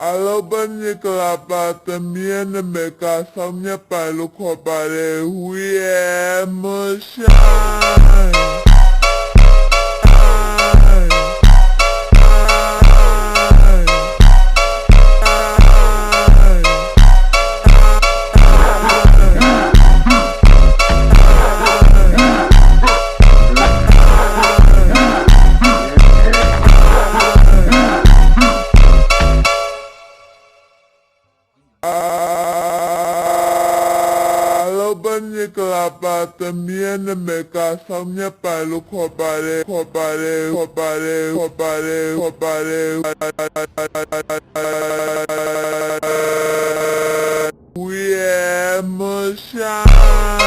Alobani Kalapatamian Meka Samya Palukopare, we am shine. Alobani Kalapatamian Meka Samya Palukopare, we am shine.